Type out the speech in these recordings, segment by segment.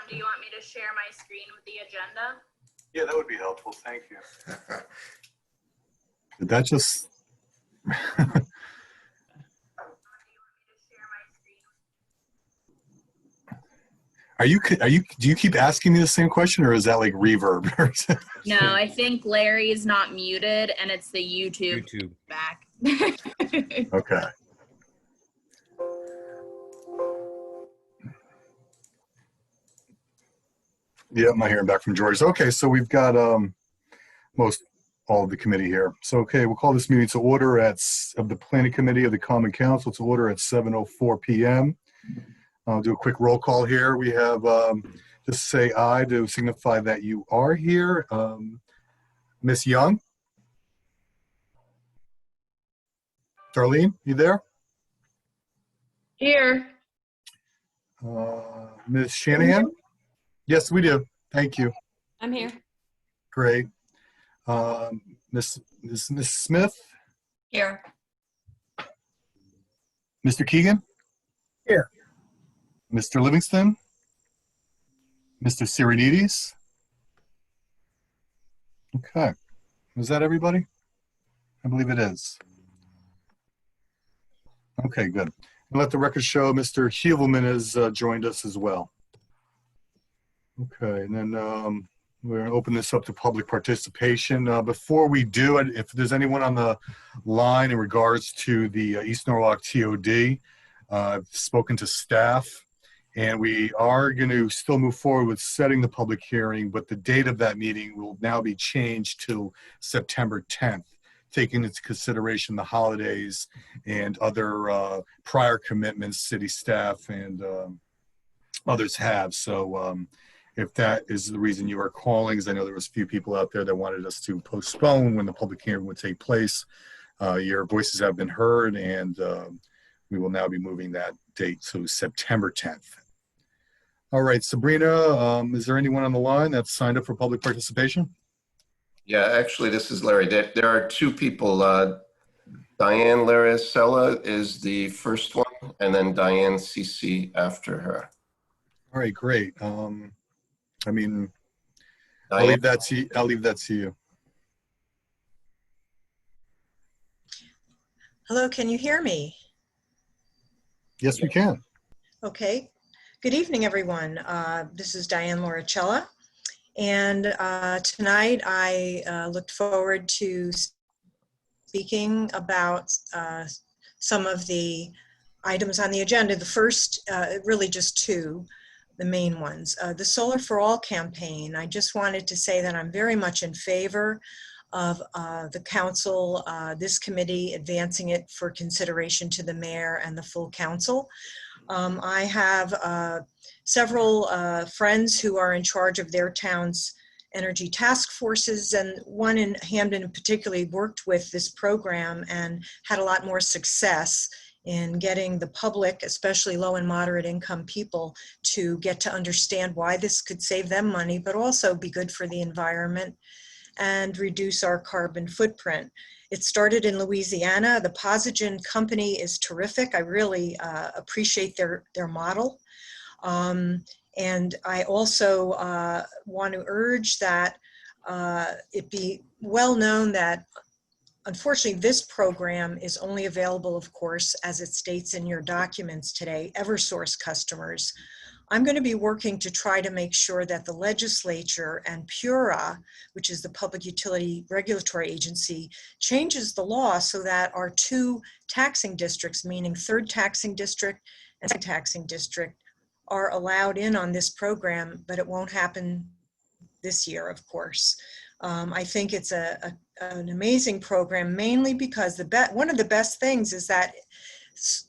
do you want me to share my screen with the agenda? Yeah, that would be helpful. Thank you. Did that just? Do you want me to share my screen? Do you keep asking me the same question, or is that like reverb? No, I think Larry's not muted and it's the YouTube back. Okay. Yeah, I'm not hearing back from George. Okay, so we've got all of the committee here. So, okay, we'll call this meeting to order of the Planning Committee of the Common Council to order at 7:04 p.m. I'll do a quick roll call here. We have just say aye to signify that you are here. Miss Young? Darlene, you there? Here. Ms. Shanahan? Yes, we do. Thank you. I'm here. Great. Miss Smith? Here. Mr. Keegan? Here. Mr. Livingston? Mr. Sirenides? Okay. Was that everybody? I believe it is. Okay, good. And let the record show Mr. Hevelman has joined us as well. Okay, and then we're going to open this up to public participation. Before we do it, if there's anyone on the line in regards to the East Norwalk TOD, I've spoken to staff, and we are going to still move forward with setting the public hearing, but the date of that meeting will now be changed to September 10th, taking into consideration the holidays and other prior commitments city staff and others have. So if that is the reason you are calling, because I know there was a few people out there that wanted us to postpone when the public hearing would take place, your voices have been heard, and we will now be moving that date to September 10th. All right, Sabrina, is there anyone on the line that's signed up for public participation? Yeah, actually, this is Larry. There are two people. Diane Larissella is the first one, and then Diane CC after her. All right, great. I mean, I'll Diane, leave that to you. Hello, can you hear me? Yes, we can. Okay. Good evening, everyone. This is Diane Lauricella, and tonight I looked forward to speaking about some of the items on the agenda. The first, really just two, the main ones. The Solar for All campaign, I just wanted to say that I'm very much in favor of the council, this committee advancing it for consideration to the mayor and the full council. I have several friends who are in charge of their town's energy task forces, and one in Hamden particularly worked with this program and had a lot more success in getting the public, especially low and moderate income people, to get to understand why this could save them money, but also be good for the environment and reduce our carbon footprint. It started in Louisiana. The Posigen company is terrific. I really appreciate their model. And I also want to urge that it be well known that unfortunately this program is only available, of course, as it states in your documents today, Eversource customers. I'm going to be working to try to make sure that the legislature and PURA, which is the Public Utility Regulatory Agency, changes the law so that our two taxing districts, meaning third taxing district and second taxing district, are allowed in on this program, but it won't happen this year, of course. I think it's an amazing program, mainly because one of the best things is that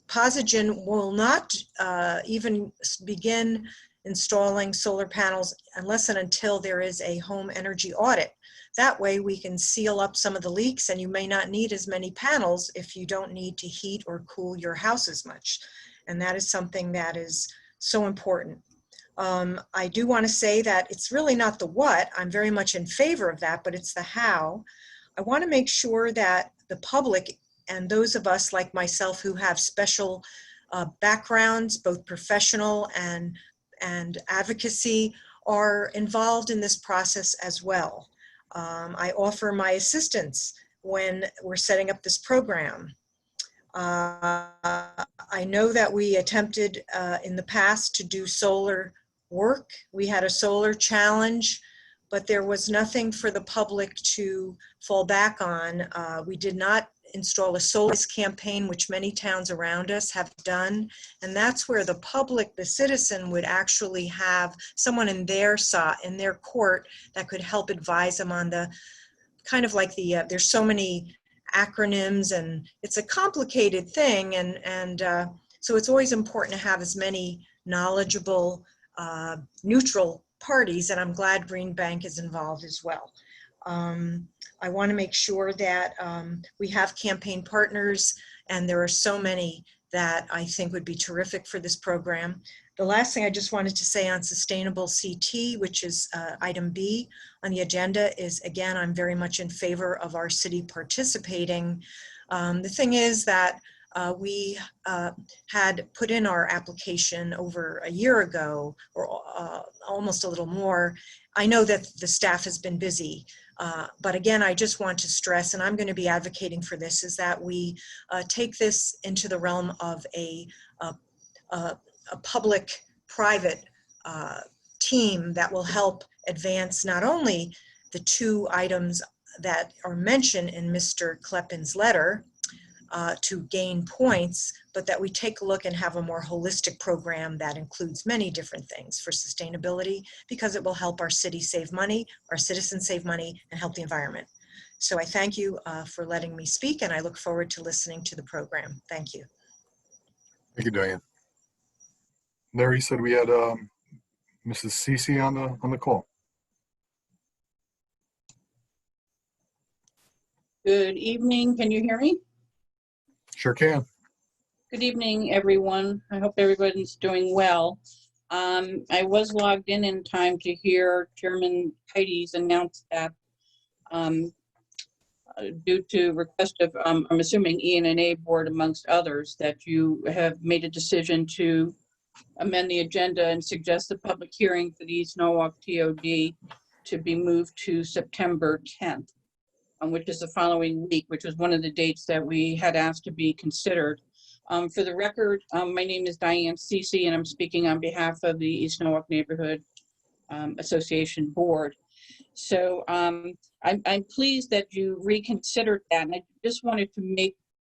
Posigen will not even begin installing solar panels unless and until there is a home energy audit. That way we can seal up some of the leaks, and you may not need as many panels if you don't need to heat or cool your house as much. And that is something that is so important. I do want to say that it's really not the what. I'm very much in favor of that, but it's the how. I want to make sure that the public and those of us like myself who have special backgrounds, both professional and and advocacy are involved in this process as well. I offer my assistance when we're setting up this program. I know that we attempted in the past to do solar work. We had a solar challenge, but there was nothing for the public to fall back on. We did not install a solar campaign, which many towns around us have done. And that's where the public, the citizen, would actually have someone in their court that could help advise them on the kind of like the, there's so many acronyms and it's a complicated thing. And so it's always important to have as many knowledgeable, neutral parties, and I'm glad Green Bank is involved as well. I want to make sure that we have campaign partners, and there are so many that I think would be terrific for this program. The last thing I just wanted to say on sustainable CT, which is item B on the agenda, is again, I'm very much in favor of our city participating. The thing is that we had put in our application over a year ago, or almost a little more. I know that the staff has been busy, but again, I just want to stress, and I'm going to be advocating for this, is that we take this into the realm of a public-private team that will help advance not only the two items that are mentioned in Mr. Kleppin's letter, to gain points, but that we take a look and have a more holistic program that includes many different things for sustainability, because it will help our city save money, our citizens save money, and help the environment. So I thank you for letting me speak, and I look forward to listening to the program. Thank you. Thank you, Diane. Larry said we had Mrs. Cece on the call. Good evening. Can you hear me? Sure can. Good evening, everyone. I hope everybody's doing well. I was logged in time to hear Chairman Heidi's announce that due to request of, I'm assuming ENA board amongst others, that you have made a decision to amend the agenda and suggest the public hearing for the East Norwalk TOD to be moved to September 10th. Which is the following week, which was one of the dates that we had asked to be considered. For the record, my name is Diane Cece, and I'm speaking on behalf of the East Norwalk Neighborhood Association Board. So I'm pleased that you reconsidered that, and I just wanted to make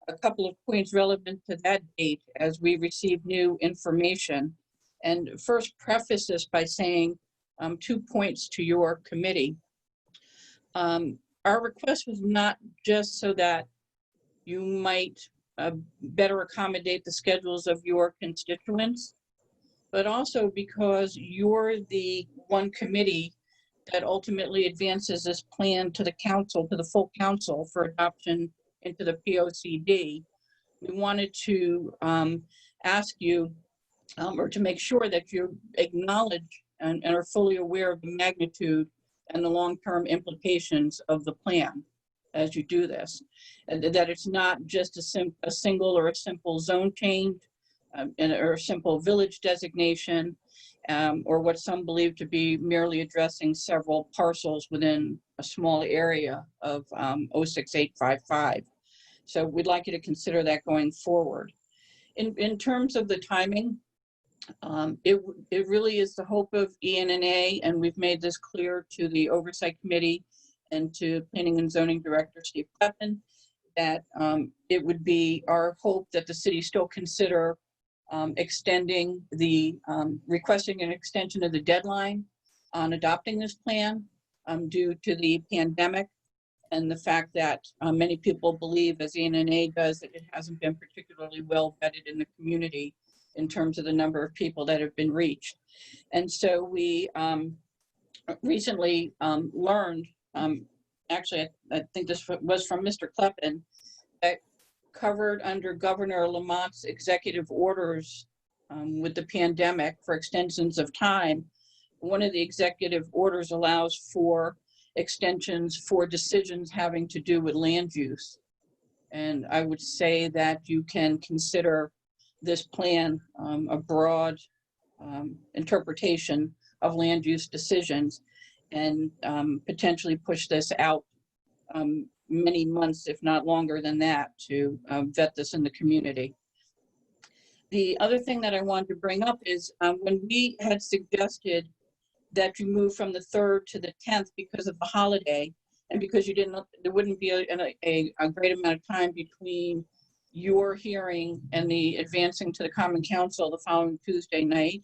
a couple of points relevant to that date as we receive new information. And first preface this by saying 2 points to your committee. Our request was not just so that you might better accommodate the schedules of your constituents, but also because you're the one committee that ultimately advances this plan to the council, to the full council for adoption into the POCD. We wanted to ask you, or to make sure that you acknowledge and are fully aware of the magnitude and the long-term implications of the plan as you do this, and that it's not just a single or a simple zone change or a simple village designation, or what some believe to be merely addressing several parcels within a small area of 06855. So we'd like you to consider that going forward. In terms of the timing, it really is the hope of ENNA, and we've made this clear to the Oversight Committee and to Planning and Zoning Director Steve Kleppin, that it would be our hope that the city still consider extending the, requesting an extension of the deadline on adopting this plan due to the pandemic and the fact that many people believe, as ENNA does, that it hasn't been particularly well vetted in the community in terms of the number of people that have been reached. And so we recently learned, actually, I think this was from Mr. Kleppin, that covered under Governor Lamont's executive orders with the pandemic for extensions of time, one of the executive orders allows for extensions for decisions having to do with land use. And I would say that you can consider this plan a broad interpretation of land use decisions and potentially push this out many months, if not longer than that, to vet this in the community. The other thing that I wanted to bring up is when we had suggested that you move from the 3rd to the 10th because of the holiday, and because you didn't, there wouldn't be a great amount of time between your hearing and the advancing to the Common Council the following Tuesday night.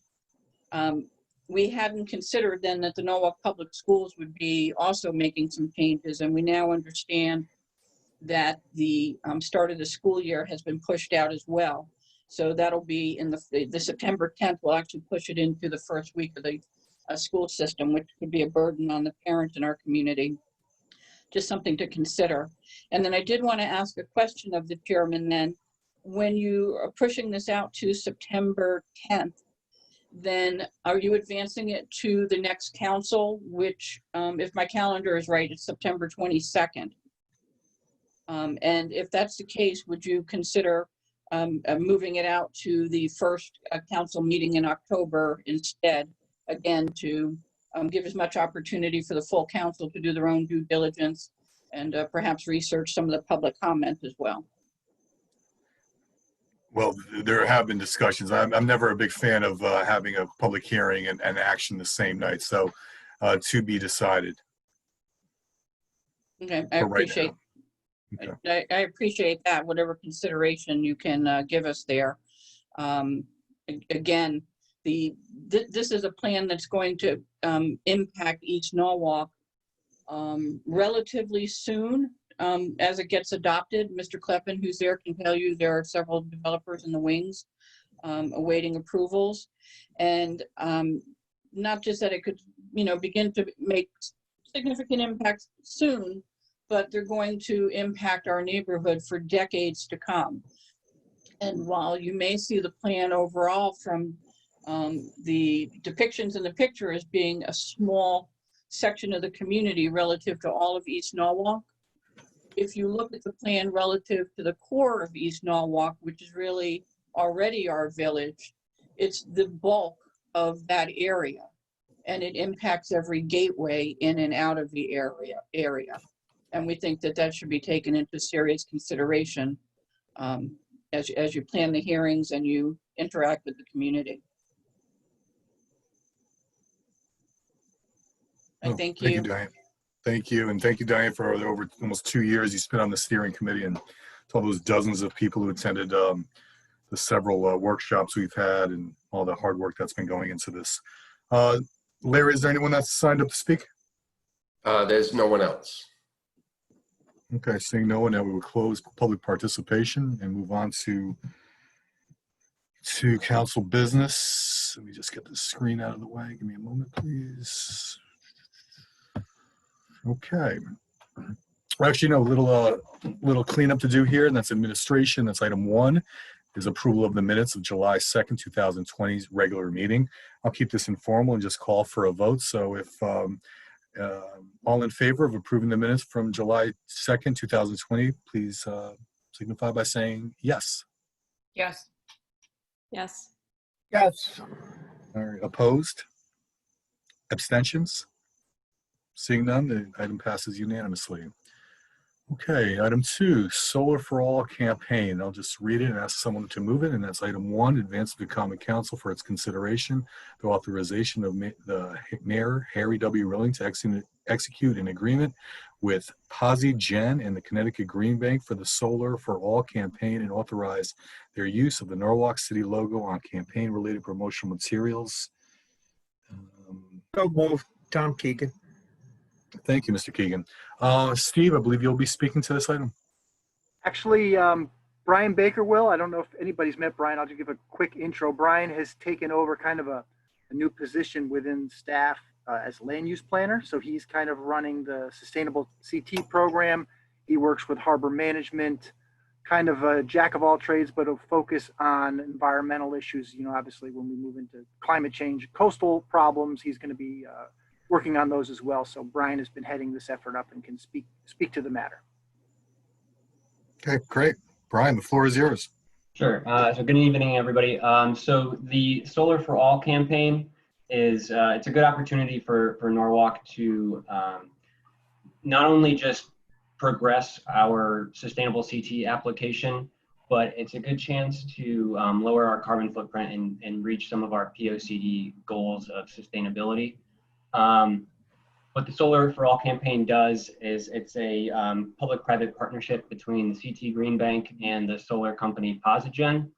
We hadn't considered then that the Norwalk Public Schools would be also making some changes, and we now understand that the start of the school year has been pushed out as well. So that'll be in the September 10th, we'll actually push it into the first week of the school system, which could be a burden on the parents in our community. Just something to consider. And then I did want to ask a question of the chairman then. When you are pushing this out to September 10th, then are you advancing it to the next council, which, if my calendar is right, it's September 22nd? And if that's the case, would you consider moving it out to the first council meeting in October instead, again, to give as much opportunity for the full council to do their own due diligence and perhaps research some of the public comment as well? Well, there have been discussions. I'm never a big fan of having a public hearing and action the same night. So to be decided. Okay, I for right appreciate, now. Okay. I appreciate that, whatever consideration you can give us there. Again, this is a plan that's going to impact East Norwalk relatively soon as it gets adopted. Mr. Kleppen, who's there, can tell you there are several developers in the wings awaiting approvals. And not just that it could, begin to make significant impacts soon, but they're going to impact our neighborhood for decades to come. And while you may see the plan overall from the depictions in the picture as being a small section of the community relative to all of East Norwalk, if you look at the plan relative to the core of East Norwalk, which is really already our village, it's the bulk of that area, and it impacts every gateway in and out of the area. And we think that that should be taken into serious consideration as you plan the hearings and you interact with the community. Thank you. Thank you, Diane. Thank you. And thank you, Diane, for the over almost 2 years you spent on the steering committee and to all those dozens of people who attended the several workshops we've had and all the hard work that's been going into this. Larry, is there anyone that's signed up to speak? There's no one else. Okay, seeing no one, now we will close public participation and move on to council business. Let me just get the screen out of the way. Give me a moment, please. Okay. Actually, no, little cleanup to do here, and that's administration. That's item 1, is approval of the minutes of July 2nd, 2020's regular meeting. I'll keep this informal and just call for a vote. So if all in favor of approving the minutes from July 2nd, 2020, please signify by saying yes. Yes. Yes. Yes. All right, opposed? Abstentions? Seeing none, the item passes unanimously. Okay, item 2, Solar for All campaign. I'll just read it and ask someone to move it, and that's item 1, advance to the Common Council for its consideration, the authorization of the Mayor Harry W. Rilling to execute an agreement with Posi Gen and the Connecticut Green Bank for the Solar for All campaign and authorize their use of the Norwalk City logo on campaign-related promotional materials. So moved. Tom Keegan. Thank you, Mr. Keegan. Steve, I believe you'll be speaking to this item. Actually, Brian Baker will. I don't know if anybody's met Brian. I'll just give a quick intro. Brian has taken over kind of a new position within staff as land use planner. So he's kind of running the sustainable CT program. He works with harbor management, kind of a jack of all trades, but a focus on environmental issues. Obviously when we move into climate change, coastal problems, he's going to be working on those as well. So Brian has been heading this effort up and can speak to the matter. Okay, great. Brian, the floor is yours. Sure. So good evening, everybody. So the Solar for All campaign is it's a good opportunity for Norwalk to not only just progress our sustainable CT application, but it's a good chance to lower our carbon footprint and reach some of our POCD goals of sustainability. What the Solar for All campaign does is it's a public-private partnership between the CT Green Bank and the solar company Posigen.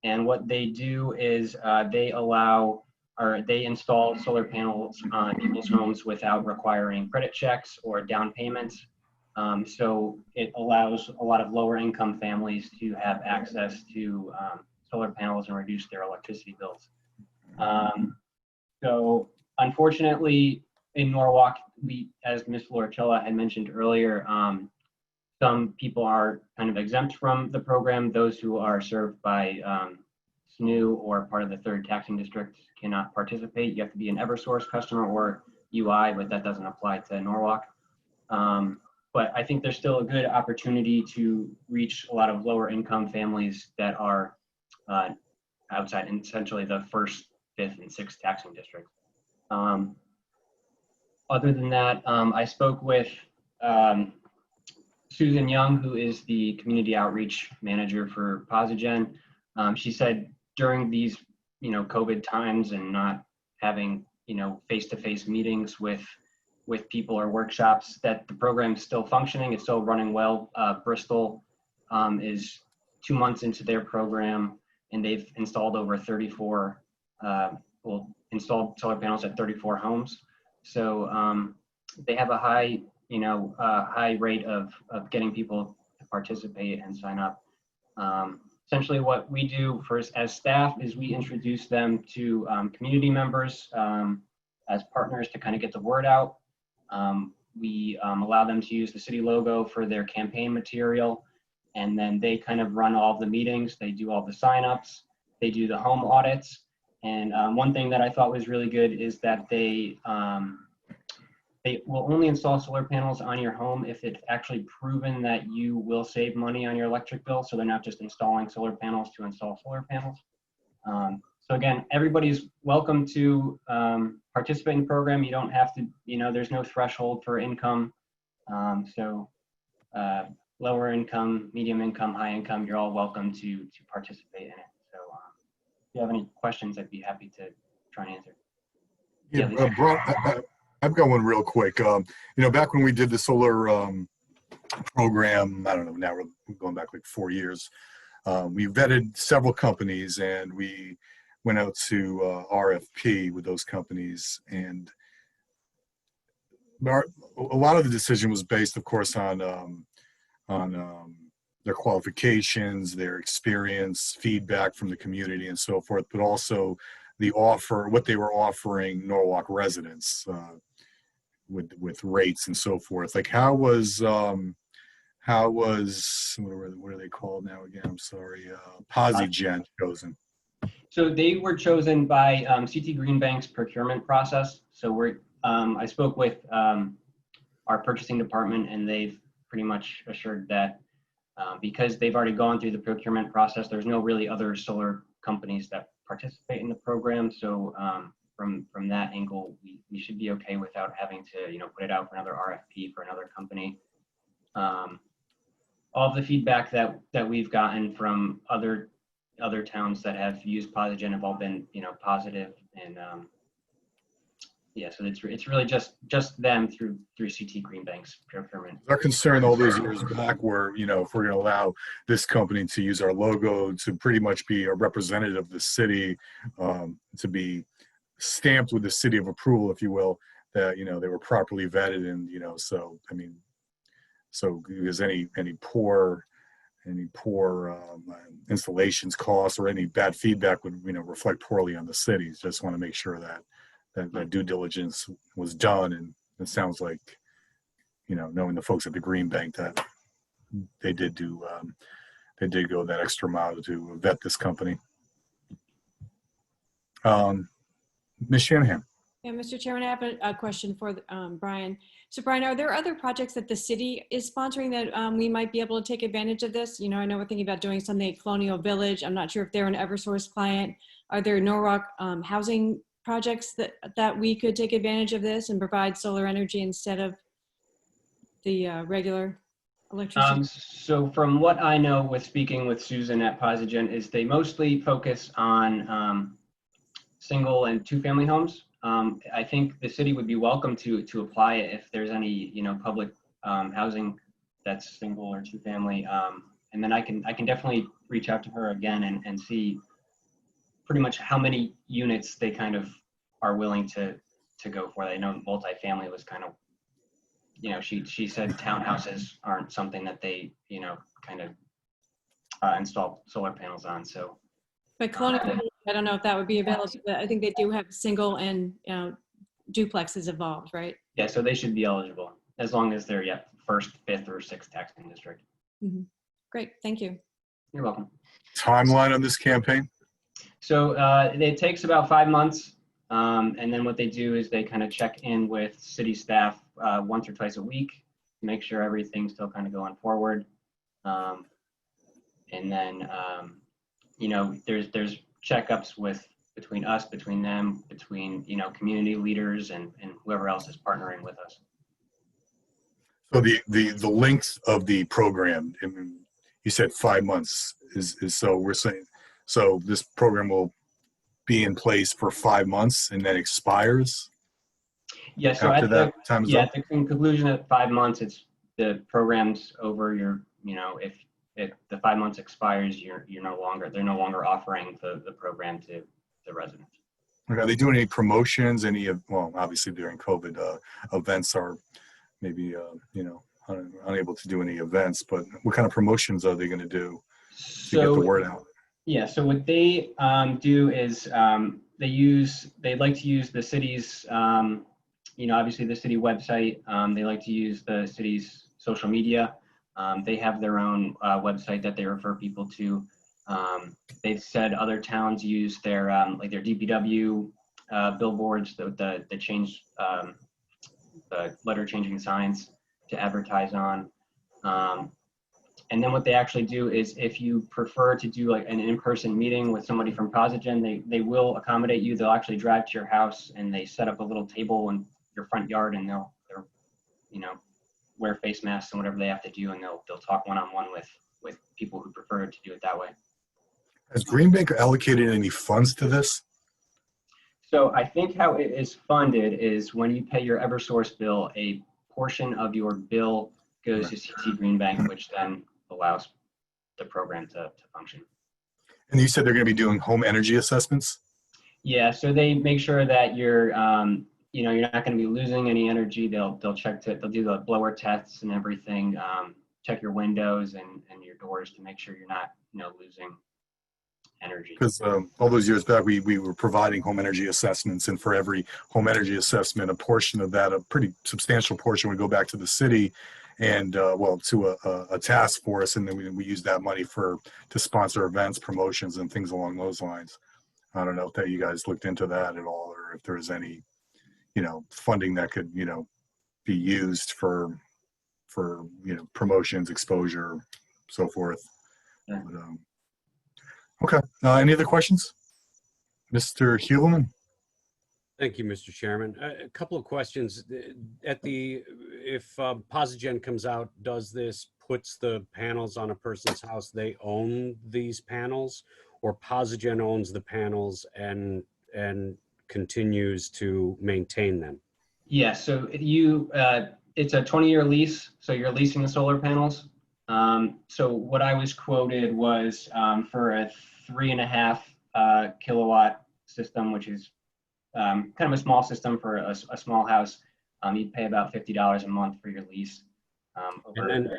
And what they do is they install solar panels on people's homes without requiring credit checks or down payments. So it allows a lot of lower income families to have access to solar panels and reduce their electricity bills. So unfortunately, in Norwalk, as Ms. Loricella had mentioned earlier, some people are kind of exempt from the program. Those who are served by SNU or part of the third taxing district cannot participate. You have to be an Eversource customer or UI, but that doesn't apply to Norwalk. But I think there's still a good opportunity to reach a lot of lower income families that are outside, and essentially the first, fifth, and sixth taxing districts. Other than that, I spoke with Susan Young, who is the community outreach manager for Posigen. She said during these, COVID times and not having, face-to-face meetings with people or workshops, that the program is still functioning. It's still running well. Bristol is 2 months into their program, and they've installed over 34, installed solar panels at 34 homes. So they have a high, high rate of getting people to participate and sign up. Essentially what we do as staff is we introduce them to community members as partners to kind of get the word out. We allow them to use the city logo for their campaign material, and then they kind of run all the meetings. They do all the signups. They do the home audits. And one thing that I thought was really good is that they will only install solar panels on your home if it's actually proven that you will save money on your electric bill. So they're not just installing solar panels to install solar panels. So again, everybody's welcome to participate in the program. You don't have to, there's no threshold for income. Lower income, medium income, high income, you're all welcome to participate in it. So if you have any questions, I'd be happy to try and answer. Yeah, bro, I've got one real quick. Back when we did the solar program, I don't know, now we're going back like 4 years. We vetted several companies and we went out to RFP with those companies, and a lot of the decision was based, of course, on their qualifications, their experience, feedback from the community, and so forth, but also what they were offering Norwalk residents with rates and so forth. Like how was what are they called now again? I'm sorry, Posigen chosen? So they were chosen by CT Green Bank's procurement process. So I spoke with our purchasing department, and they've pretty much assured that because they've already gone through the procurement process, there's no really other solar companies that participate in the program. So from that angle, we should be okay without having to put it out for another RFP for another company. All of the feedback that we've gotten from other towns that have used Posigen have all been positive, and so it's really just them through CT Green Bank's procurement. Our concern all those years back were, if we're going to allow this company to use our logo to pretty much be a representative of the city, to be stamped with the city of approval, if you will, that they were properly vetted, and so because any poor installations costs or any bad feedback would reflect poorly on the city. Just want to make sure that due diligence was done, and it sounds like knowing the folks at the Green Bank that they did go that extra mile to vet this company. Ms. Shanahan. Yeah, Mr. Chairman, I have a question for Brian. So Brian, are there other projects that the city is sponsoring that we might be able to take advantage of this? You know, I know we're thinking about doing something at Colonial Village. I'm not sure if they're an Eversource client. Are there Norwalk housing projects that we could take advantage of this and provide solar energy instead of the regular electricity? So from what I know with speaking with Susan at Posigen is they mostly focus on single and two-family homes. I think the city would be welcome to apply it if there's any, you know, public housing that's single or two-family. And then I can definitely reach out to her again and see pretty much how many units they kind of are willing to go for. I know multifamily was kind of, you know, she said townhouses aren't something that they, you know, kind of install solar panels on. So But Colonial Village, I don't know if that would be available. But I think they do have single and duplexes involved, right? yeah, so they should be eligible as long as they're first, fifth, or sixth taxing district. Mhm. Great, thank you. You're welcome. Timeline on this campaign? So it takes about 5 months. And then what they do is they kind of check in with city staff once or twice a week to make sure everything's still kind of going forward. And then, you know, there's checkups between us, between them, between, you know, community leaders and whoever else is partnering with us. So the length of the program, I mean, you said 5 months is so we're saying, so this program will be in place for 5 months and then expires Yeah, so after at that time is yeah, up? at the conclusion of 5 months, it's the program's over. You're, you know, if the 5 months expires, they're no longer offering the program to the residents. Are they doing any promotions, well, obviously during COVID, events are maybe, you know, unable to do any events, but what kind of promotions are they going to do to get the word out? Yeah, so what they do is they like to use the city's, you know, obviously the city website. They like to use the city's social media. They have their own website that they refer people to. They've said other towns use their like their DPW billboards, the change, the letter changing signs to advertise on. And then what they actually do is if you prefer to do like an in-person meeting with somebody from Posigen, they will accommodate you. They'll actually drive to your house and they set up a little table in your front yard and they'll you know, wear face masks and whatever they have to do, and they'll talk one-on-one with people who prefer to do it that way. Has Green Bank allocated any funds to this? So I think how it is funded is when you pay your Eversource bill, a portion of your bill goes to CC Green Bank, which then allows the program to function. And you said they're going to be doing home energy assessments? Yeah, so they make sure that you're, you know, you're not going to be losing any energy. They'll do the blower tests and everything, check your windows and your doors to make sure you're not, you know, losing energy. Because all those years back, we were providing home energy assessments, and for every home energy assessment, a portion of that, a pretty substantial portion, would go back to the city and, well, to a task force, and then we use that money to sponsor events, promotions, and things along those lines. I don't know if that you guys looked into that at all, or if there was any, you know, funding that could, you know, be used for you know, promotions, exposure, so forth. Yeah. But, okay. Any other questions? Mr. Hewleman? Thank you, Mr. Chairman. A couple of questions. If Posigen comes out, does this puts the panels on a person's house, they own these panels, or Posigen owns the panels and continues to maintain them? Yeah, so it's a 20-year lease, so you're leasing the solar panels. So what I was quoted was for a 3.5 kilowatt system, which is kind of a small system for a small house. You'd pay about $50 a month for your lease. And then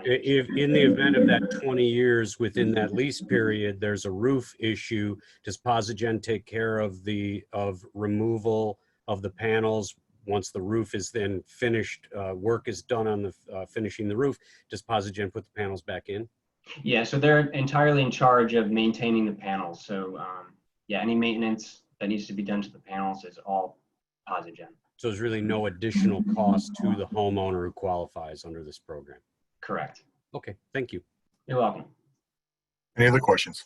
if in the event of that 20 years within that lease period, there's a roof issue, does Posigen take care of removal of the panels? Once the roof is then finished, work is done on the finishing the roof, does Posigen put the panels back in? Yeah, so they're entirely in charge of maintaining the panels. So yeah, any maintenance that needs to be done to the panels is all Posigen. So there's really no additional cost to the homeowner who qualifies under this program. Correct. Okay, thank you. You're welcome. Any other questions?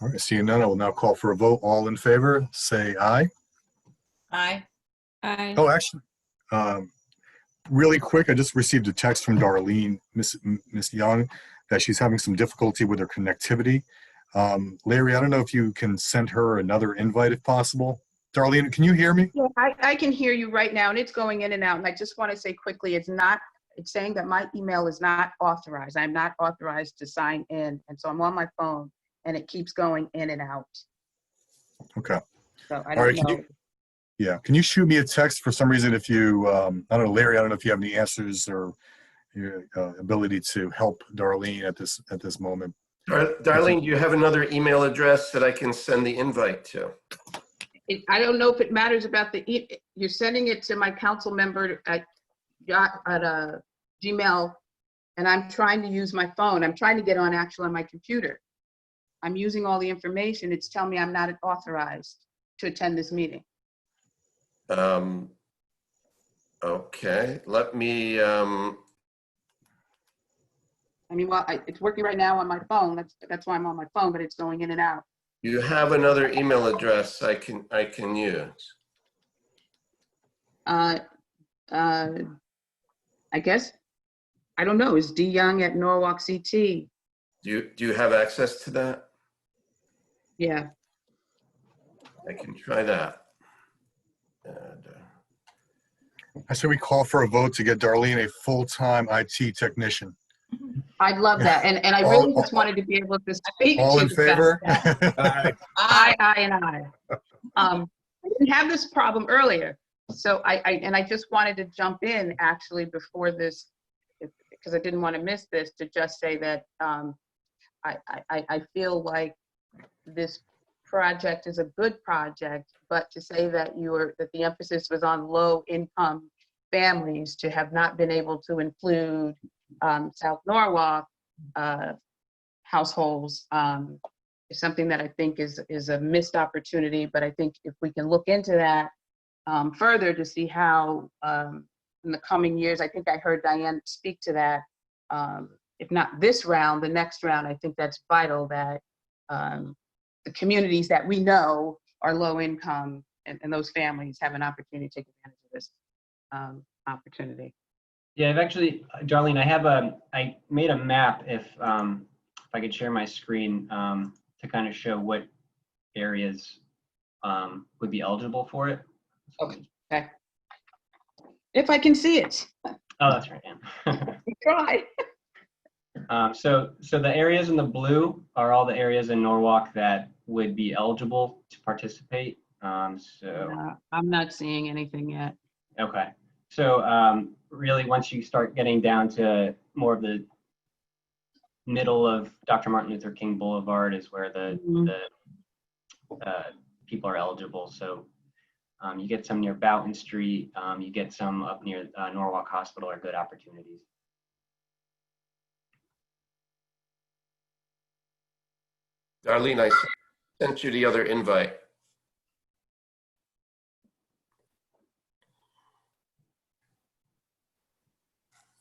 All right, seeing none, I will now call for a vote. All in favor, say aye. Aye. Aye. Oh, actually, really quick, I just received a text from Darlene, Miss Young, that she's having some difficulty with her connectivity. Larry, I don't know if you can send her another invite if possible. Darlene, can you hear me? Yeah, I can hear you right now, and it's going in and out. And I just want to say quickly, it's saying that my email is not authorized. I'm not authorized to sign in. And so I'm on my phone, and it keeps going in and out. Okay. So I All right, don't can know. Yeah, can you shoot me a text for some reason if you, I don't know, Larry, I don't know if you have any answers or your ability to help Darlene at this moment. Darlene, do you have another email address that I can send the invite to? I don't know if it matters about you're sending it to my council member at Gmail, and I'm trying to use my phone. I'm trying to get on my computer. I'm using all the information. It's telling me I'm not authorized to attend this meeting. Okay, let me, I mean, well, it's working right now on my phone. That's why I'm on my phone, but it's going in and out. you have another email address I can use. I guess, I don't know, is dyoung@norwalk.ct. Do you have access to that? Yeah, I can try that. And, I say we call for a vote to get Darlene a full-time IT technician. I'd love that. And I All- really just wanted to be able to speak All to in the fact favor? that I, and I. I didn't have this problem earlier. So I just wanted to jump in actually before this, because I didn't want to miss this, to just say that I feel like this project is a good project, but to say that that the emphasis was on low income families, to have not been able to include South Norwalk households is something that I think is a missed opportunity. But I think if we can look into that further to see how in the coming years, I think I heard Diane speak to that. If not this round, the next round, I think that's vital that the communities that we know are low income and those families have an opportunity to take advantage of this opportunity. Yeah, I've actually, Darlene, I made a map if I could share my screen to kind of show what areas would be eligible for it. Okay. If I can see it. Oh, that's right, yeah. Try. So the areas in the blue are all the areas in Norwalk that would be eligible to participate. I'm not seeing anything yet. Okay. So really, once you start getting down to more of the middle of Dr. Martin Luther King Boulevard is where the people are eligible. So you get some near Boughton Street, you get some up near Norwalk Hospital are good opportunities. Darlene, I sent you the other invite.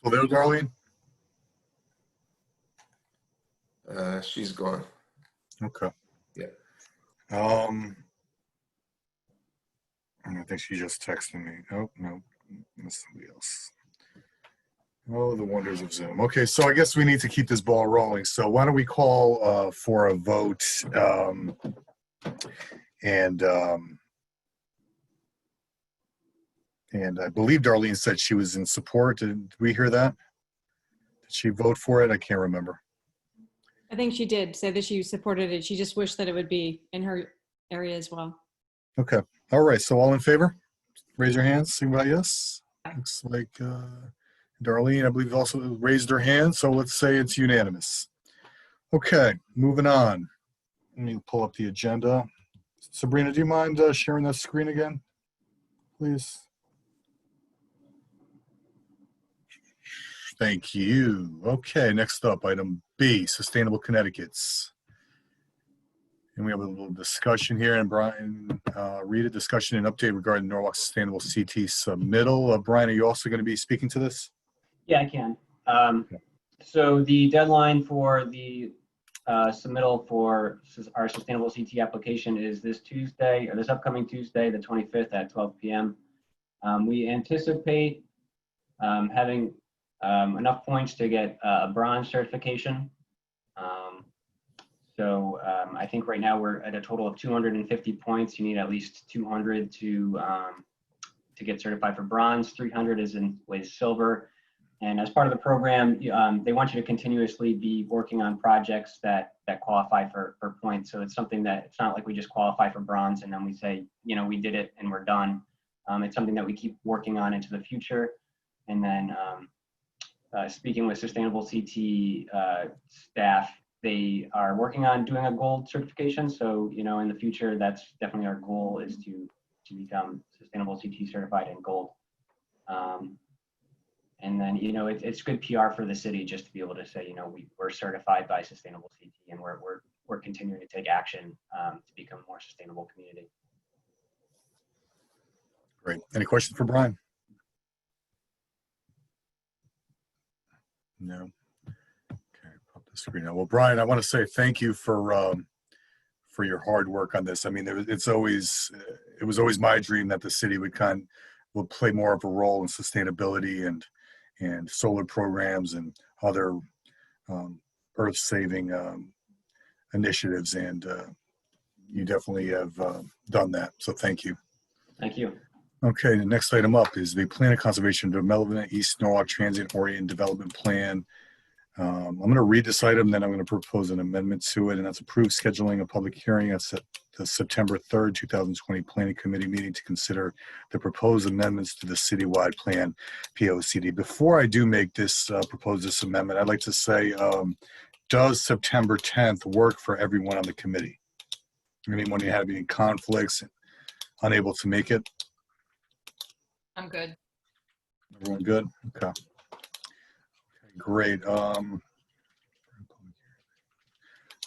So there, Darlene? She's gone. Okay. Yeah. I think she just texted me. Oh, no, that's somebody else. Oh, the wonders of Zoom. Okay, so I guess we need to keep this ball rolling. So why don't we call for a vote? And I believe Darlene said she was in support. Did we hear that? Did she vote for it? I can't remember. I think she did say that she supported it. She just wished that it would be in her area as well. Okay. All right. So all in favor? Raise your hands. Signify yes. Looks like Darlene, I believe, also raised her hand. So let's say it's unanimous. Okay. Moving on. Let me pull up the agenda. Sabrina, do you mind sharing that screen again, please? Thank you. Okay. Next up, item B, Sustainable Connecticut's. And we have a little discussion here, and Brian, read a discussion and update regarding Norwalk Sustainable CT submittal. Brian, are you also going to be speaking to this? Yeah, I can. So the deadline for the submittal for our sustainable CT application is this Tuesday, or this upcoming Tuesday, the 25th at 12 p.m. We anticipate having enough points to get a bronze certification. I think right now we're at a total of 250 points. You need at least 200 to get certified for bronze. 300 is silver. And as part of the program, they want you to continuously be working on projects that qualify for points. So it's something that it's not like we just qualify for bronze and then we say, we did it and we're done. It's something that we keep working on into the future. And then speaking with Sustainable CT staff, they are working on doing a gold certification. So, in the future, that's definitely our goal, is to become Sustainable CT certified in gold. And then, it's good PR for the city just to be able to say, we're certified by Sustainable CT, and we're continuing to take action to become a more sustainable community. Great. Any questions for Brian? No. Okay, pop the screen now. Well, Brian, I want to say thank you for your hard work on this. I mean, it was always my dream that the city would play more of a role in sustainability and solar programs and other earth-saving initiatives, and you definitely have done that. So thank you. Thank you. Okay, the next item up is the Plan of Conservation Development East Norwalk Transient Oriented Development Plan. I'm going to read this item, then I'm going to propose an amendment to it, and that's approve scheduling a public hearing at the September 3rd, 2020 Planning Committee meeting to consider the proposed amendments to the citywide plan POCD. Before I do make this propose this amendment, I'd like to say, does September 10th work for everyone on the committee? Anyone who have any conflicts, unable to make it? I'm good. Everyone good? Okay. Great.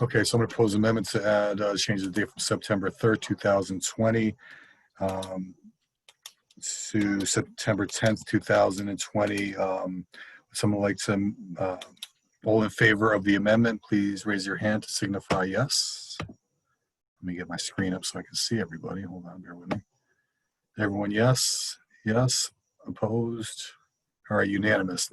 Okay, so I'm going to propose amendment to add, change the date from September 3rd, 2020 to September 10th, 2020. Someone like to, all in favor of the amendment, please raise your hand to signify yes. Let me get my screen up so I can see everybody. Hold on, bear with me. Everyone, yes, yes, opposed. All right, unanimous.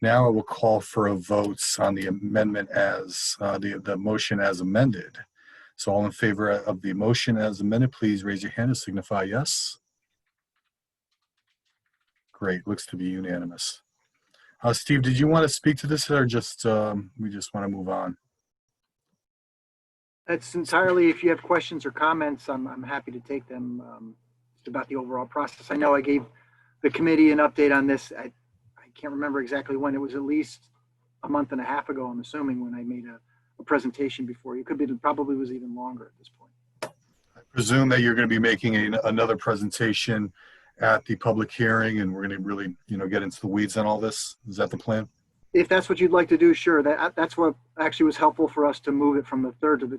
Now I will call for a vote on the amendment as the motion as amended. So all in favor of the motion as amended, please raise your hand and signify yes. Great, looks to be unanimous. Steve, did you want to speak to this, or just we just want to move on? That's entirely, if you have questions or comments, I'm happy to take them. Just about the overall process. I know I gave the committee an update on this. I can't remember exactly when. It was at least a month and a half ago, I'm assuming, when I made a presentation before. You could be, probably was even longer at this point. I presume that you're going to be making another presentation at the public hearing, and we're going to really, get into the weeds on all this. Is that the plan? If that's what you'd like to do, sure. That's what actually was helpful for us to move it from the 3rd to the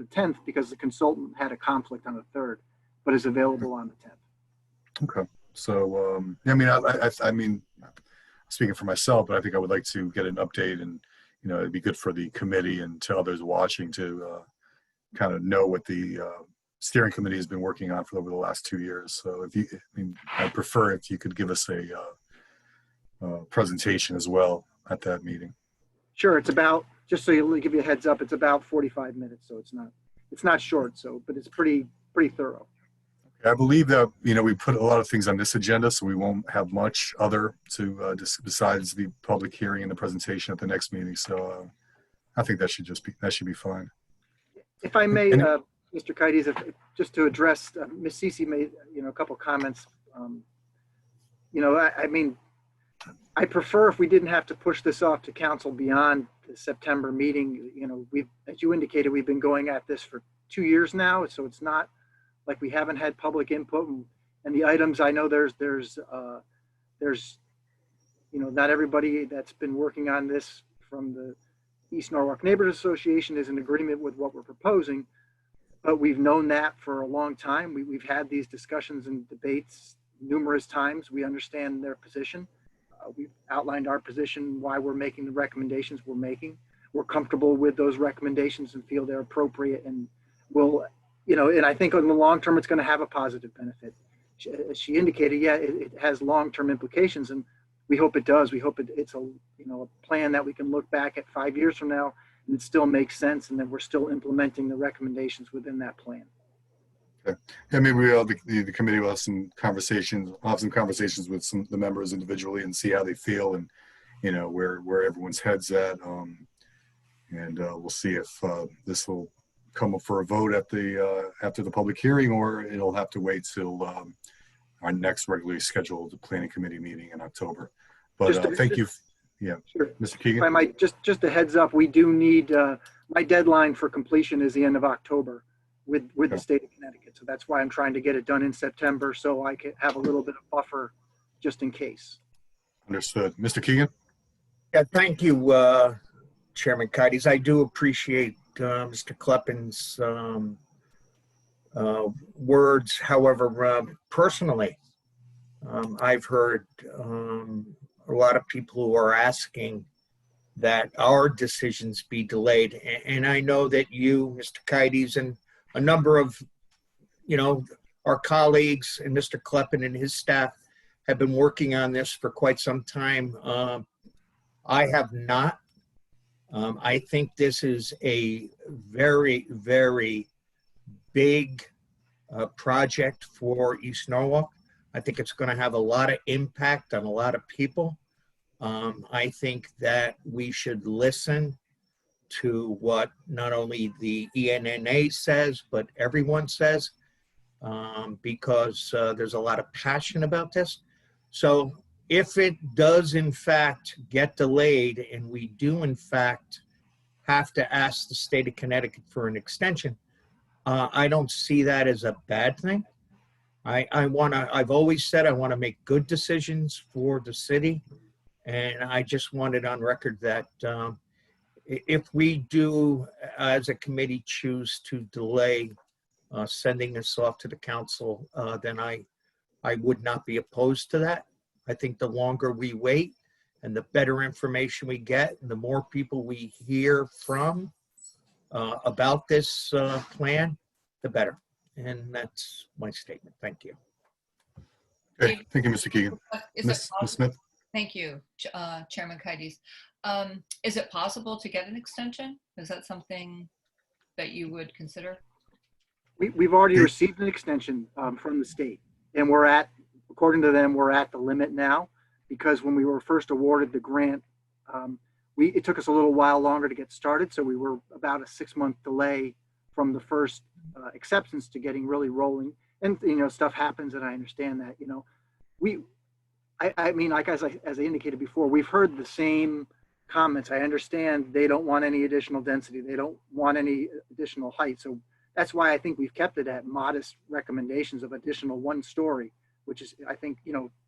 10th, because the consultant had a conflict on the 3rd, but is available on the 10th. Okay. So, I mean, speaking for myself, but I think I would like to get an update, and, it'd be good for the committee and to others watching to kind of know what the steering committee has been working on for over the last 2 years. So I'd prefer if you could give us a presentation as well at that meeting. Sure. It's about, just so you give you a heads up, it's about 45 minutes. So it's not short. So, but it's pretty thorough. I believe that, we put a lot of things on this agenda, so we won't have much other to besides the public hearing and the presentation at the next meeting. So I think that should be fine. If I may, Mr. Keides, just to address, Ms. Cece made, a couple comments. I prefer if we didn't have to push this off to council beyond the September meeting. As you indicated, we've been going at this for 2 years now, so it's not like we haven't had public input, and the items, I know there's not everybody that's been working on this from the East Norwalk Neighborhood Association is in agreement with what we're proposing, but we've known that for a long time. We've had these discussions and debates numerous times. We understand their position. We've outlined our position, why we're making the recommendations we're making. We're comfortable with those recommendations and feel they're appropriate, and will, and I think in the long term, it's going to have a positive benefit. As she indicated, yeah, it has long-term implications, and we hope it does. We hope it's a plan that we can look back at 5 years from now and it still makes sense, and that we're still implementing the recommendations within that plan. Okay. Yeah, maybe the committee will have some conversations. I'll have some conversations with some of the members individually and see how they feel, and where everyone's head's at. And we'll see if this will come up for a vote at the after the public hearing, or it'll have to wait till our next regularly scheduled planning committee meeting in October. But thank you. Yeah, sure. Mr. Keegan. If I might, just a heads up, we do need, my deadline for completion is the end of October with the state of Connecticut. So that's why I'm trying to get it done in September, so I can have a little bit of buffer just in case. Understood. Mr. Keegan? Yeah, thank you, Chairman Kites. I do appreciate Mr. Kleppin's words. However, personally, I've heard a lot of people who are asking that our decisions be delayed. And I know that you, Mr. Kites, and a number of, our colleagues and Mr. Kleppin and his staff have been working on this for quite some time. I have not. I think this is a very, very big project for East Norwalk. I think it's going to have a lot of impact on a lot of people. I think that we should listen to what not only the ENNA says, but everyone says, because there's a lot of passion about this. So if it does in fact get delayed, and we do in fact have to ask the state of Connecticut for an extension, I don't see that as a bad thing. I've always said I want to make good decisions for the city. And I just want it on record that if we do, as a committee, choose to delay sending this off to the council, then I would not be opposed to that. I think the longer we wait and the better information we get, and the more people we hear from about this plan, the better. And that's my statement. Thank you. Okay. Thank you, Mr. Keegan. Ms. Smith? Thank you, Chairman Kites. Is it possible to get an extension? Is that something that you would consider? We've already received an extension from the state, and according to them, we're at the limit now, because when we were first awarded the grant, it took us a little while longer to get started. So we were about a 6-month delay from the first acceptance to getting really rolling. And, stuff happens, and I understand that, I mean, like as I indicated before, we've heard the same comments. I understand they don't want any additional density. They don't want any additional height. So that's why I think we've kept it at modest recommendations of additional 1 story, which is, I think,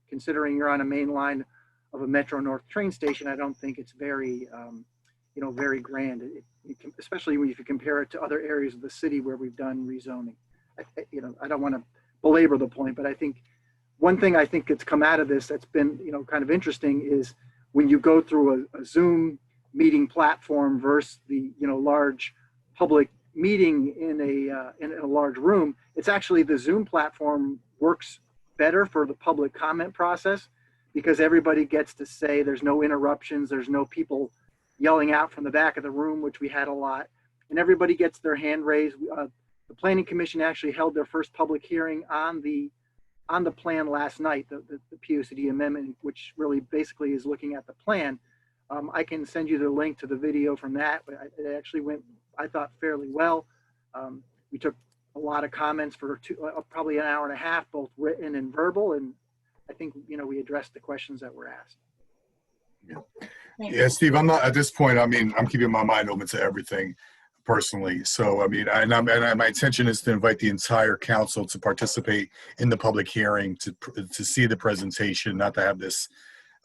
considering you're on a main line of a Metro North train station, I don't think it's very, very grand, especially when you compare it to other areas of the city where we've done rezoning. I don't want to belabor the point, but I think one thing I think that's come out of this that's been, kind of interesting is when you go through a Zoom meeting platform versus the, large public meeting in a large room, it's actually the Zoom platform works better for the public comment process, because everybody gets to say, there's no interruptions, there's no people yelling out from the back of the room, which we had a lot, and everybody gets their hand raised. The Planning Commission actually held their first public hearing on the plan last night, the POCD amendment, which really basically is looking at the plan. I can send you the link to the video from that. It actually went, I thought, fairly well. We took a lot of comments for probably an hour and a half, both written and verbal, and I think we addressed the questions that were asked. Yeah, Steve, I'm not at this point. I mean, I'm keeping my mind open to everything personally. So, I mean, my intention is to invite the entire council to participate in the public hearing, to see the presentation, not to have this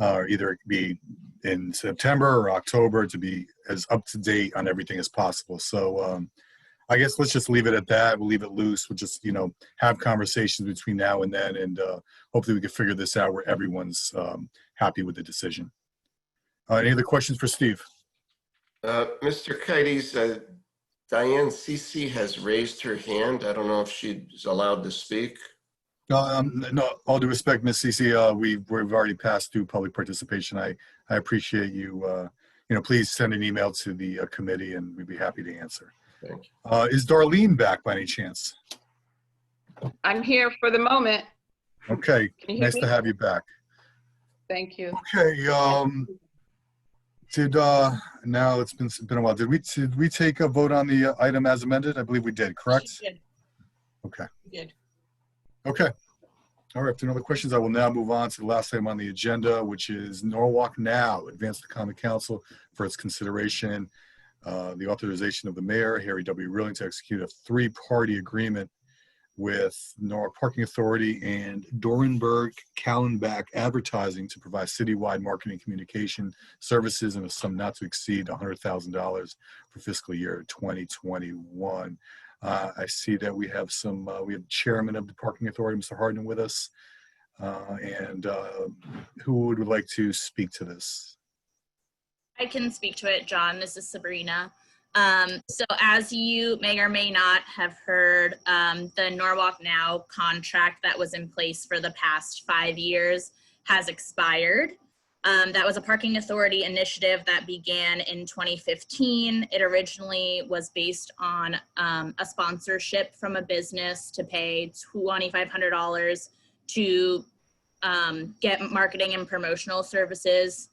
either it could be in September or October, to be as up to date on everything as possible. So I guess let's just leave it at that. We'll leave it loose. We'll just, have conversations between now and then, and hopefully we can figure this out where everyone's happy with the decision. Any other questions for Steve? Mr. Kites, Diane CC has raised her hand. I don't know if she's allowed to speak. No, all due respect, Ms. Cece, we've already passed through public participation. I appreciate you. Please send an email to the committee, and we'd be happy to answer. Thank you. Is Darlene back by any chance? I'm here for the moment. Okay, Can you hear nice me? to have you back. Thank you. Okay, now it's been a while. Did we take a vote on the item as amended? I believe we did, correct? She did. Okay. She did. Okay. All right, if there are no other questions, I will now move on to the last item on the agenda, which is Norwalk Now, advance to Common Council for its consideration. The authorization of the mayor, Harry W. Rilling, to execute a three-party agreement with Norwalk Parking Authority and Dorenberg Kallenbach Advertising to provide citywide marketing communication services in a sum not to exceed $100,000 for fiscal year 2021. I see that we have we have Chairman of the Parking Authority, Mr. Hardin, with us. And who would like to speak to this? I can speak to it, John. This is Sabrina. So as you may or may not have heard, the Norwalk Now contract that was in place for the past 5 years has expired. That was a parking authority initiative that began in 2015. It originally was based on a sponsorship from a business to pay $2,500 to get marketing and promotional services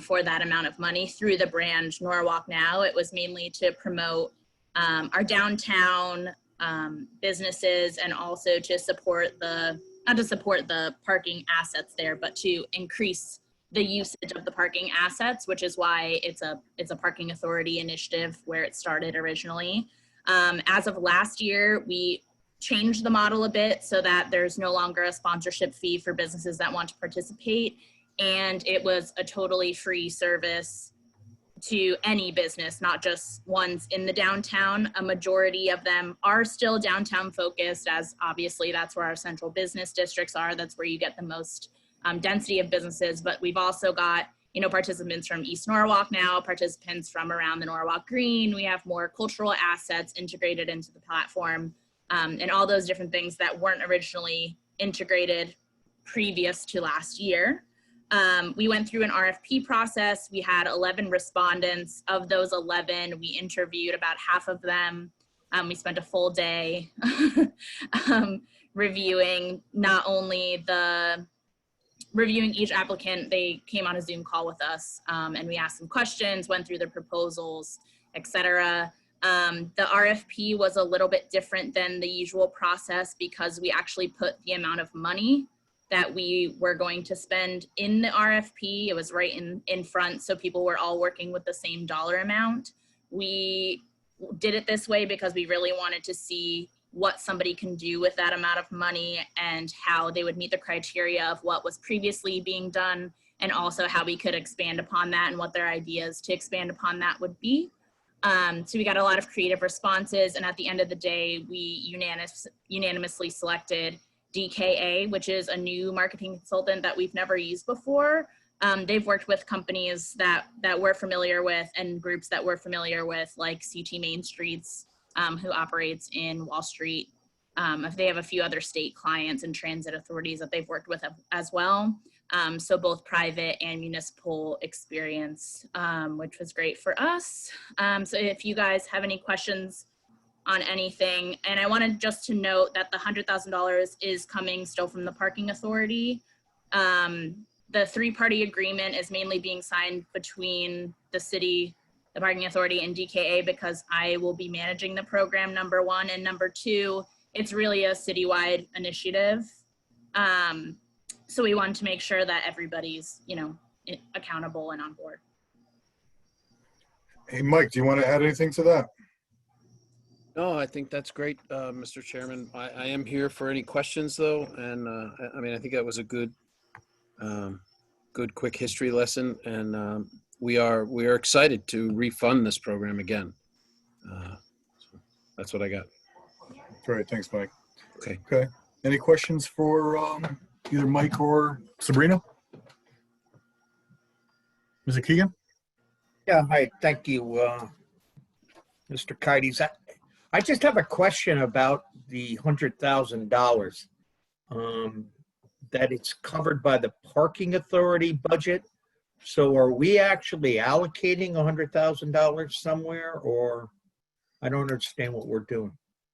for that amount of money through the brand Norwalk Now. It was mainly to promote our downtown businesses, and also to support not to support the parking assets there, but to increase the usage of the parking assets, which is why it's a parking authority initiative where it started originally. As of last year, we changed the model a bit so that there's no longer a sponsorship fee for businesses that want to participate. And it was a totally free service to any business, not just ones in the downtown. A majority of them are still downtown focused, as obviously that's where our central business districts are. That's where you get the most density of businesses. But we've also got, participants from East Norwalk Now, participants from around the Norwalk Green. We have more cultural assets integrated into the platform, and all those different things that weren't originally integrated previous to last year. We went through an RFP process. We had 11 respondents. Of those 11, we interviewed about half of them. We spent a full day reviewing reviewing each applicant. They came on a Zoom call with us, and we asked them questions, went through their proposals, etc. The RFP was a little bit different than the usual process because we actually put the amount of money that we were going to spend in the RFP. It was right in front, so people were all working with the same dollar amount. We did it this way because we really wanted to see what somebody can do with that amount of money and how they would meet the criteria of what was previously being done, and also how we could expand upon that and what their ideas to expand upon that would be. So we got a lot of creative responses, and at the end of the day, we unanimously selected DKA, which is a new marketing consultant that we've never used before. They've worked with companies that we're familiar with and groups that we're familiar with, like CT Main Streets, who operates in Wall Street. They have a few other state clients and transit authorities that they've worked with as well. So both private and municipal experience, which was great for us. So if you guys have any questions on anything, and I wanted just to note that the $100,000 is coming still from the parking authority. The three-party agreement is mainly being signed between the city, the parking authority, and DKA because I will be managing the program, number one, and number two, it's really a citywide initiative. So we wanted to make sure that everybody's, accountable and on board. Hey, Mike, do you want to add anything to that? No, I think that's great, Mr. Chairman. I am here for any questions, though, and I think that was a good good quick history lesson, and we are excited to refund this program again. So that's what I got. Great, thanks, Mike. Okay. Okay. Any questions for either Mike or Sabrina? Mr. Keegan? Yeah, hi, thank you, Mr. Kites. I just have a question about the $100,000 that it's covered by the parking authority budget. So are we actually allocating $100,000 somewhere, or I don't understand what we're doing?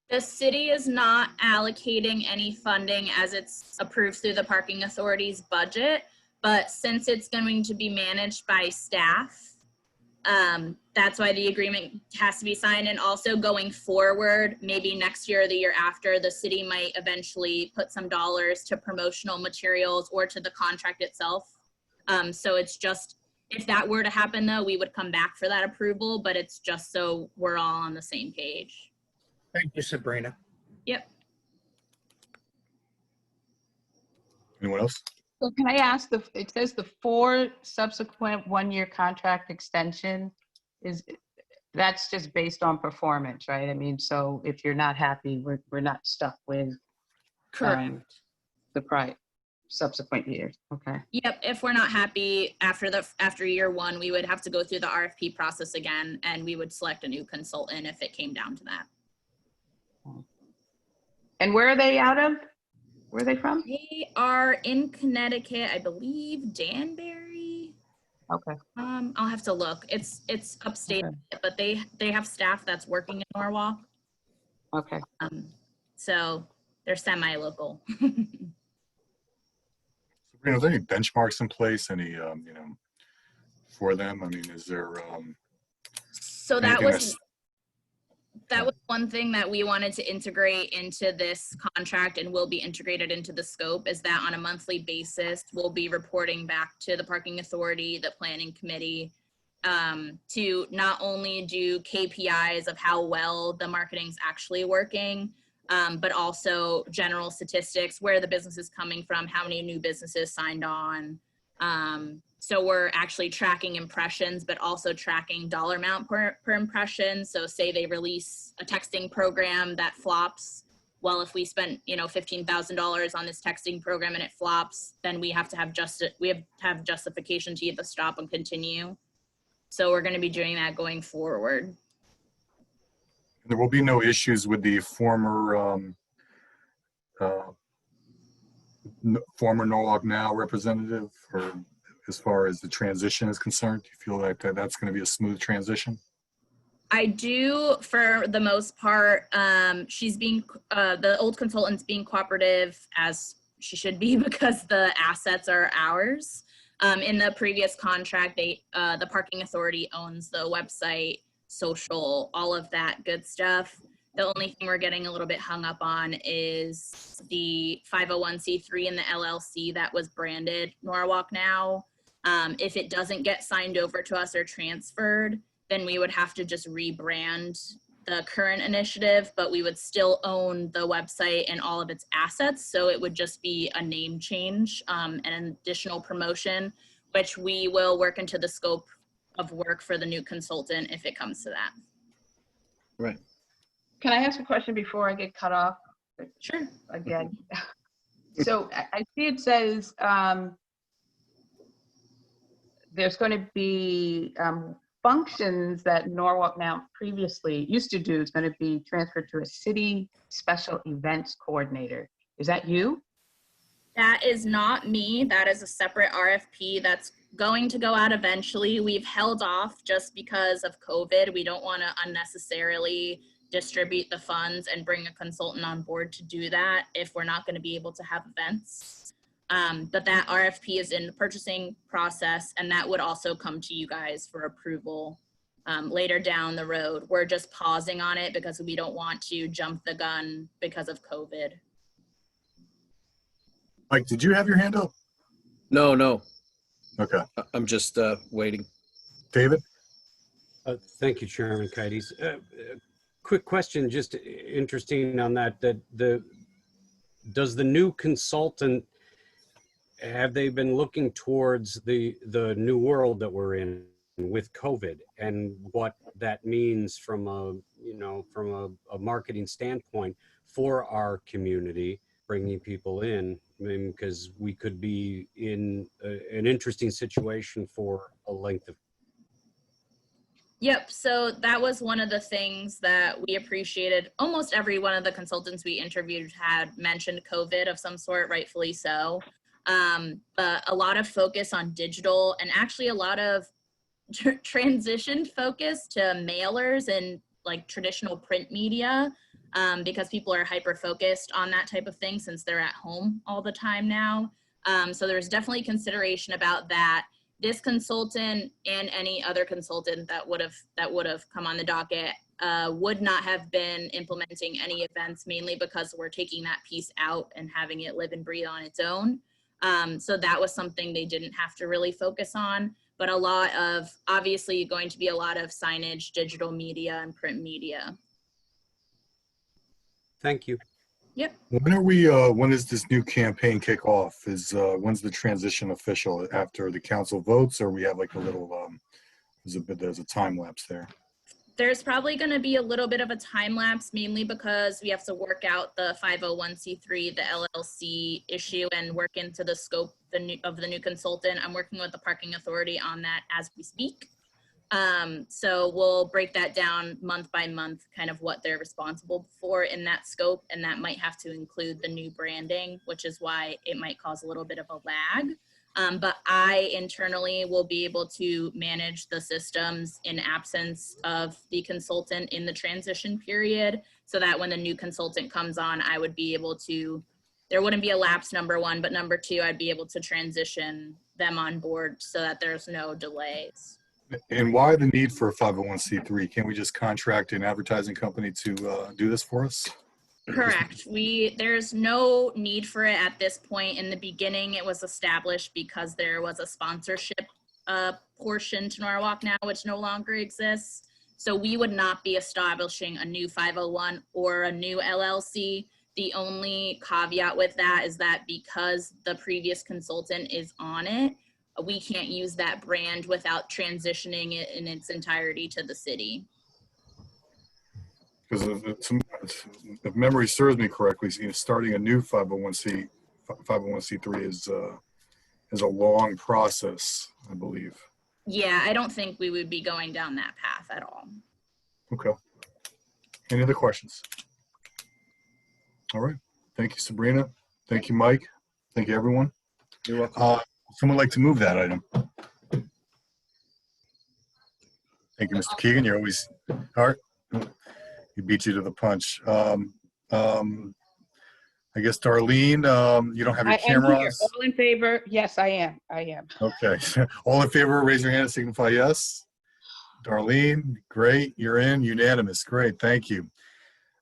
The city is not allocating any funding as it's approved through the parking authority's budget, but since it's going to be managed by staff, that's why the agreement has to be signed. And also going forward, maybe next year or the year after, the city might eventually put some dollars to promotional materials or to the contract itself. So it's just, if that were to happen though, we would come back for that approval, but it's just so we're all on the same page. Thank you, Sabrina. Yep. Anyone else? So can I ask, it says the 4 subsequent 1-year contract extension that's just based on performance, right? I mean, so if you're not happy, we're not stuck with Correct. the subsequent years. Okay. Yep. If we're not happy after year 1, we would have to go through the RFP process again, and we would select a new consultant if it came down to that. And where are they out of? Where are they from? They are in Connecticut, I believe, Danbury. Okay. I'll have to look. It's upstate, but they have staff that's working in Norwalk. Okay. So they're semi-local. Sabrina, are there any benchmarks in place? Any, for them? I mean, is there? So that anything was one thing that we wanted to integrate into this contract and will be integrated into the scope, is that on a monthly basis, we'll be reporting back to the parking authority, the planning committee, to not only do KPIs of how well the marketing's actually working, but also general statistics, where the business is coming from, how many new businesses signed on. So we're actually tracking impressions, but also tracking dollar amount per impression. So say they release a texting program that flops. Well, if we spent, $15,000 on this texting program and it flops, then we have to have justification to either stop and continue. So we're going to be doing that going forward. There will be no issues with the former Norwalk Now representative, or as far as the transition is concerned? Do you feel like that's going to be a smooth transition? I do, for the most part. She's being, the old consultant's being cooperative, as she should be, because the assets are ours. In the previous contract, the parking authority owns the website, social, all of that good stuff. The only thing we're getting a little bit hung up on is the 501c3 and the LLC that was branded Norwalk Now. If it doesn't get signed over to us or transferred, then we would have to just rebrand the current initiative, but we would still own the website and all of its assets. So it would just be a name change, and an additional promotion, which we will work into the scope of work for the new consultant if it comes to that. Right. Can I ask a question before I get cut off? Sure. Again. So I see it says there's going to be functions that Norwalk Now previously used to do is going to be transferred to a city special events coordinator. Is that you? That is not me. That is a separate RFP that's going to go out eventually. We've held off just because of COVID. We don't want to unnecessarily distribute the funds and bring a consultant on board to do that if we're not going to be able to have events. But that RFP is in the purchasing process, and that would also come to you guys for approval later down the road. We're just pausing on it because we don't want to jump the gun because of COVID. Mike, did you have your hand up? No. Okay. I'm just waiting. David? Thank you, Chairman Kites. Quick question, just interesting on that, does the new consultant have they been looking towards the new world that we're in with COVID and what that means from a, you know, from a marketing standpoint for our community, bringing people in? I mean, because we could be in an interesting situation for a length of. Yep. So that was one of the things that we appreciated. Almost every one of the consultants we interviewed had mentioned COVID of some sort, rightfully so. But a lot of focus on digital and actually a lot of transitioned focus to mailers and like traditional print media, because people are hyper focused on that type of thing since they're at home all the time now. So there's definitely consideration about that. This consultant and any other consultant that would have come on the docket would not have been implementing any events, mainly because we're taking that piece out and having it live and breathe on its own. So that was something they didn't have to really focus on, but a lot of, obviously going to be a lot of signage, digital media and print media. Thank you. Yep. When are we, when does this new campaign kick off? When's the transition official? After the council votes, or we have like a little, there's a time lapse there? There's probably going to be a little bit of a time lapse, mainly because we have to work out the 501c3, the LLC issue, and work into the scope of the new consultant. I'm working with the parking authority on that as we speak. So we'll break that down month by month, kind of what they're responsible for in that scope. And that might have to include the new branding, which is why it might cause a little bit of a lag. But I internally will be able to manage the systems in absence of the consultant in the transition period, so that when the new consultant comes on, I would be able to, there wouldn't be a lapse, number one, but number two, I'd be able to transition them on board so that there's no delays. And why the need for a 501c3? Can't we just contract an advertising company to do this for us? Correct. There's no need for it at this point. In the beginning, it was established because there was a sponsorship portion to Norwalk Now, which no longer exists. So we would not be establishing a new 501 or a new LLC. The only caveat with that is that because the previous consultant is on it, we can't use that brand without transitioning it in its entirety to the city. Because if memory serves me correctly, starting a new 501c3 is a long process, I believe. Yeah, I don't think we would be going down that path at all. Okay. Any other questions? All right. Thank you, Sabrina. Thank you, Mike. Thank you, everyone. You're welcome. Someone like to move that item? Thank you, Mr. Keegan. You're always, all right. He beat you to the punch. I guess, Darlene, you don't have your camera on. All in favor? Yes, I am. I am. Okay. All in favor, raise your hand and signify yes. Darlene, great. You're in. Unanimous. Great. Thank you.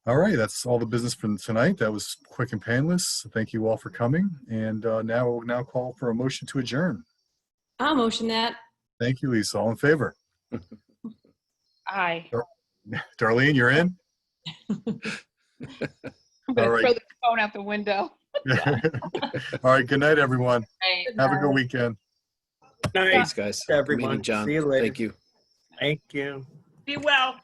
All right. That's all the business for tonight. That was quick and painless. Thank you all for coming. And now we'll call for a motion to adjourn. I'll motion that. Thank you, Lisa. All in favor? Aye. Darlene, you're in? I'm going to throw the phone out the window. All right. Good night, everyone. Right. Have a good weekend. Nice, Thanks, guys. everyone. Meeting, John. See you later. Thank you. Thank you. Be well.